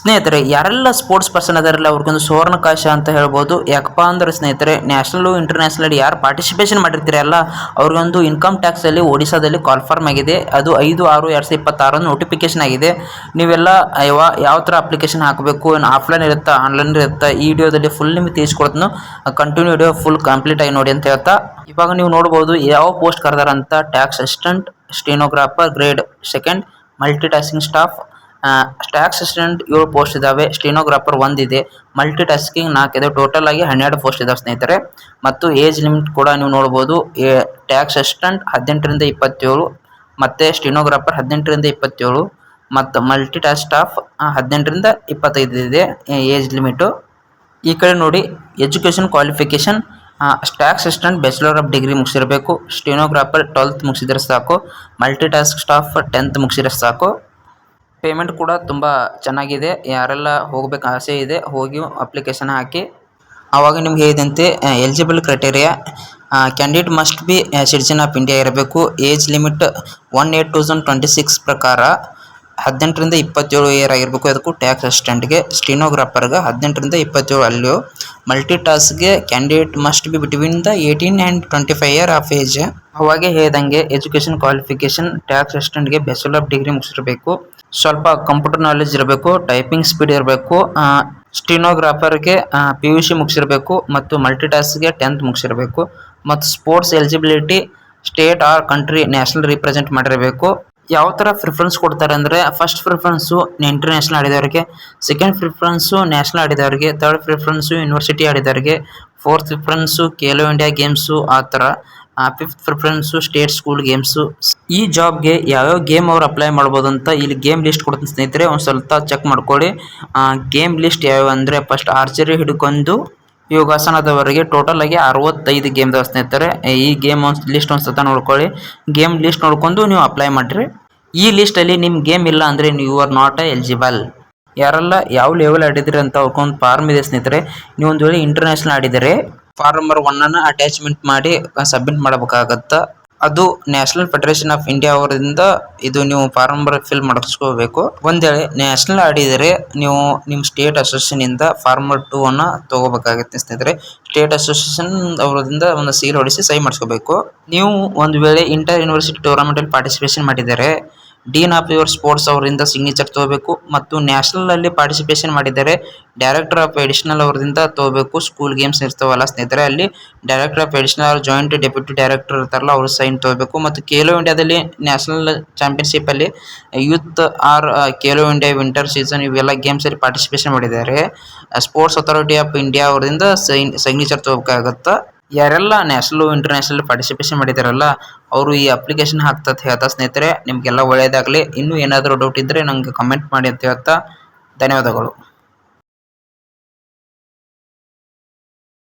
ಸ್ನೇಹಿತರೆ, ಯಾರೆಲ್ಲ sports person ಅದರಲ್ಲ ಅವ್ರಿಗೊಂದು ಸುವರ್ಣಕಾಶ ಅಂತ ಹೇಳ್ಬೋದು. ಯಾಕಪ್ಪ ಅಂದ್ರೆ ಸ್ನೇಹಿತರೆ, ನ್ಯಾಷನಲ್ ಇಂಟರ್ನ್ಯಾಷನಲ್ ಯಾರು ಪಾರ್ಟಿಸಿಪೇಷನ್ ಮಾಡಿರ್ತೀರಲ್ಲ ಅವ್ರಿಗೊಂದು ಇನ್ಕಮ್ ಟ್ಯಾಕ್ಸಲ್ಲಿ ಒಡಿಶಾದಲ್ಲಿ ಕಾಲ್ಫಾರ್ಮ್ ಆಗಿದೆ. ಅದು 5/6/2026 ನೋಟಿಫಿಕೇಶನ್ ಆಗಿದೆ. ನೀವೆಲ್ಲ ಯಾವ ಥರ ಅಪ್ಲಿಕೇಶನ್ ಹಾಕಬೇಕು, ಆಫ್ಲೈನ್ ಇರುತ್ತಾ ಆನ್ಲೈನ್ ಇರುತ್ತಾ, ಈ ವಿಡಿಯೋದಲ್ಲಿ ಫುಲ್ ನಿಮಗೆ ತಿಳಿಸ್ಕೊಡ್ತೀನಿ. ಕಂಟಿನ್ಯೂ ವಿಡಿಯೋ ಫುಲ್ ಕಂಪ್ಲೀಟ್ ಆಗಿ ನೋಡಿ ಅಂತ ಹೇಳ್ತಾ, ಇವಾಗ ನೀವು ನೋಡ್ಬೋದು ಯಾವ ಪೋಸ್ಟ್ ಕರೆದಾರಂತ. Tax assistant, stenographer grade 2, multi tasking staff. Tax assistant 7 post ಇದಾವೆ, ಸ್ಟೆನೋಗ್ರಾಫರ್ 1 ಇದೆ, ಮಲ್ಟಿ ಟಾಸ್ಕಿಂಗ್ 4 ಇದೆ. ಟೋಟಲ್ ಆಗಿ 12 ಪೋಸ್ಟ್ ಇದಾವೆ ಸ್ನೇಹಿತರೆ. ಮತ್ತು ಏಜ್ ಲಿಮಿಟ್ ಕೂಡ ನೀವು ನೋಡ್ಬೋದು. ಟ್ಯಾಕ್ಸ್ ಅಸಿಸ್ಟೆಂಟ್ 18ರಿಂದ 27, ಮತ್ತು ಸ್ಟೆನೋಗ್ರಾಫರ್ 18ರಿಂದ 27, ಮತ್ತು ಮಲ್ಟಿ ಟಾಸ್ಕ್ ಸ್ಟಾಫ್ 18ರಿಂದ 25 ಇದೆ ಏಜ್ ಲಿಮಿಟು. ಈ ಕಡೆ ನೋಡಿ, education qualification. Tax assistant bachelor of degree ಮುಗಿಸಿರಬೇಕು, ಸ್ಟೆನೋಗ್ರಾಫರ್ 12th ಮುಗಿಸಿದ್ರೆ ಸಾಕು, ಮಲ್ಟಿ ಟಾಸ್ಕ್ ಸ್ಟಾಫ್ 10th ಮುಗಿಸಿದ್ರೆ ಸಾಕು. ಪೇಮೆಂಟ್ ಕೂಡ ತುಂಬ ಚೆನ್ನಾಗಿದೆ. ಯಾರೆಲ್ಲ ಹೋಗ್ಬೇಕು ಆಸೆ ಇದೆ ಹೋಗಿ ಅಪ್ಲಿಕೇಶನ್ ಹಾಕಿ. ಆವಾಗ ನಿಮ್ಗೆ ಹೇಳಿದಂತೆ eligible criteria, candidate must B citizen of India ಇರಬೇಕು. ಏಜ್ ಲಿಮಿಟ್ 1/8/2026 ಪ್ರಕಾರ 18ರಿಂದ 27 ಇಯರ್ ಆಗಿರಬೇಕು. ಅದಕ್ಕೂ ಟ್ಯಾಕ್ಸ್ ಅಸಿಸ್ಟೆಂಟ್ಗೆ. ಸ್ಟೆನೋಗ್ರಾಫರ್ಗೆ 18ರಿಂದ 27 ಅಲ್ಲಿಯೂ. ಮಲ್ಟಿ ಟಾಸ್ಕ್ಗೆ candidate must be between the 18 and 25 year of age. ಅವಾಗೆ ಹೇಳಿದಂಗೆ ಎಜುಕೇಷನ್ ಕ್ವಾಲಿಫಿಕೇಷನ್, ಟ್ಯಾಕ್ಸ್ ಅಸಿಸ್ಟೆಂಟ್ಗೆ ಬ್ಯಾಚುಲರ್ ಆಫ್ ಡಿಗ್ರಿ ಮುಗಿಸಿರಬೇಕು, ಸ್ವಲ್ಪ ಕಂಪ್ಯೂಟರ್ ನಾಲೆಜ್ ಇರಬೇಕು, ಟೈಪಿಂಗ್ ಸ್ಪೀಡ್ ಇರಬೇಕು. ಸ್ಟೆನೋಗ್ರಾಫರ್ಗೆ PUC ಮುಗಿಸಿರಬೇಕು ಮತ್ತು ಮಲ್ಟಿ ಟಾಸ್ಕ್ಗೆ 10th ಮುಗಿಸಿರಬೇಕು. ಮತ್ತು sports eligibility state or country national represent ಮಾಡಿರಬೇಕು. ಯಾವ ಥರ ಪ್ರಿಫರೆನ್ಸ್ ಕೊಡ್ತಾರೆ ಅಂದರೆ, ಫಸ್ಟ್ ಪ್ರಿಫರೆನ್ಸು ಇಂಟರ್ನ್ಯಾಷನಲ್ ಆಡಿದವರಿಗೆ, ಸೆಕೆಂಡ್ ಪ್ರಿಫರೆನ್ಸು ನ್ಯಾಷನಲ್ ಆಡಿದವರಿಗೆ, ಥರ್ಡ್ ಪ್ರಿಫರೆನ್ಸು ಯೂನಿವರ್ಸಿಟಿ ಆಡಿದವರಿಗೆ, fourth preference Khelo India games ಆ ಥರ, fifth preference state school games. ಈ ಜಾಬ್ಗೆ ಯಾವ್ಯಾವ ಗೇಮ್ ಅವ್ರು ಅಪ್ಲೈ ಮಾಡ್ಬೋದು ಅಂತ ಇಲ್ಲಿ ಗೇಮ್ ಲಿಸ್ಟ್ ಕೊಡ್ತೀನಿ ಸ್ನೇಹಿತರೆ, ಒಂದು ಸ್ವಲ್ಪ ಚೆಕ್ ಮಾಡ್ಕೊಳ್ಳಿ. ಗೇಮ್ ಲಿಸ್ಟ್ ಯಾವ್ಯಾವ ಅಂದರೆ, ಫಸ್ಟ್ ಆರ್ಚರಿ ಹಿಡ್ಕೊಂಡು ಯೋಗಾಸನದವರೆಗೆ ಟೋಟಲ್ ಆಗಿ 65 ಗೇಮ್ ಇದಾವೆ ಸ್ನೇಹಿತರೆ. ಈ ಗೇಮ್ ಲಿಸ್ಟ್ ಒಂದು ಸತ ನೋಡ್ಕೊಳ್ಳಿ. ಗೇಮ್ ಲಿಸ್ಟ್ ನೋಡ್ಕೊಂಡು ನೀವು ಅಪ್ಲೈ ಮಾಡಿರಿ. ಈ ಲಿಸ್ಟಲ್ಲಿ ನಿಮ್ಮ ಗೇಮ್ ಇಲ್ಲ ಅಂದರೆ ಯು ಆರ್ ನಾಟ್ ಎಲಿಜಿಬಲ್. ಯಾರೆಲ್ಲ ಯಾವ ಲೆವೆಲ್ ಆಡಿದ್ರಿ ಅಂತ ಅವ್ಕೊಂದು ಫಾರ್ಮ್ ಇದೆ ಸ್ನೇಹಿತರೆ. ನೀವು ಒಂದು ವೇಳೆ ಇಂಟರ್ನ್ಯಾಷನಲ್ ಆಡಿದರೆ ಫಾರ್ಮ್ ನಂಬರ್ 1 ಅಟ್ಯಾಚ್ಮೆಂಟ್ ಮಾಡಿ ಸಬ್ಮಿಟ್ ಮಾಡಬೇಕಾಗತ್ತ. ಅದು ನ್ಯಾಷನಲ್ ಫೆಡರೇಷನ್ ಆಫ್ ಇಂಡಿಯಾ ಅವರಿಂದ ಇದು ನೀವು ಫಾರ್ಮ್ ನಂಬರ್ ಫಿಲ್ ಮಾಡಿಸ್ಕೋಬೇಕು. ಒಂದು ವೇಳೆ ನ್ಯಾಷನಲ್ ಆಡಿದರೆ ನೀವು ನಿಮ್ಮ ಸ್ಟೇಟ್ ಅಸೋಸಿಯೇಷನ್ ಇಂದ ಫಾರ್ಮ್ ನಂಬರ್ 2 ತಗೋಬೇಕಾಗುತ್ತೆ ಸ್ನೇಹಿತರೆ. ಸ್ಟೇಟ್ ಅಸೋಸಿಯೇಷನ್ ಅವರಿಂದ ಒಂದು ಸೀಲ್ ಹೊಡಿಸಿ ಸಹಿ ಮಾಡಿಸ್ಕೋಬೇಕು. ನೀವು ಒಂದು ವೇಳೆ ಇಂಟರ್ ಯೂನಿವರ್ಸಿಟಿ ಟೂರ್ನಮೆಂಟಲ್ಲಿ ಪಾರ್ಟಿಸಿಪೇಷನ್ ಮಾಡಿದರೆ ಡೀನ್ ಆಫ್ ಯುವರ್ ಸ್ಪೋರ್ಟ್ಸ್ ಅವರಿಂದ ಸಿಗ್ನೇಚರ್ ತಗೋಬೇಕು. ಮತ್ತು ನ್ಯಾಷನಲ್ ಅಲ್ಲಿ ಪಾರ್ಟಿಸಿಪೇಷನ್ ಮಾಡಿದರೆ ಡೈರೆಕ್ಟರ್ ಆಫ್ ಎಡಿಷನಲ್ ಅವರಿಂದ ತಗೋಬೇಕು. ಸ್ಕೂಲ್ ಗೇಮ್ಸ್ ಇರ್ತಾವಲ್ಲ ಸ್ನೇಹಿತರೆ, ಅಲ್ಲಿ director of additional, joint deputy director ಇರ್ತಾರಲ್ಲ ಅವ್ರ ಸೈನ್ ತಗೋಬೇಕು. ಮತ್ತು ಖೇಲೋ ಇಂಡಿಯಾದಲ್ಲಿ ನ್ಯಾಷನಲ್ ಚಾಂಪಿಯನ್ಶಿಪ್ ಅಲ್ಲಿ youth or Khelo India winter season ಇವೆಲ್ಲ ಗೇಮ್ಸ್ ಅಲ್ಲಿ ಪಾರ್ಟಿಸಿಪೇಷನ್ ಮಾಡಿದ್ದಾರೆ ಸ್ಪೋರ್ಟ್ಸ್ ಅಥಾರಿಟಿ ಆಫ್ ಇಂಡಿಯಾ ಅವರಿಂದ ಸಿಗ್ನೇಚರ್ ತಗೋಬೇಕಾಗತ್ತ. ಯಾರೆಲ್ಲ ನ್ಯಾಷನಲ್ ಇಂಟರ್ನ್ಯಾಷನಲ್ ಪಾರ್ಟಿಸಿಪೇಷನ್ ಮಾಡಿದಾರಲ್ಲ ಅವರು ಈ ಅಪ್ಲಿಕೇಶನ್ ಹಾಕ್ತಾ ಹೇಳ್ತಾ ಸ್ನೇಹಿತರೆ. ನಿಮಗೆಲ್ಲ ಒಳ್ಳೆಯದಾಗಲಿ. ಇನ್ನೂ ಏನಾದರೂ ಡೌಟ್ ಇದ್ದರೆ ನಂಗೆ ಕಮೆಂಟ್ ಮಾಡಿ ಅಂತ ಹೇಳ್ತಾ ಧನ್ಯವಾದಗಳು.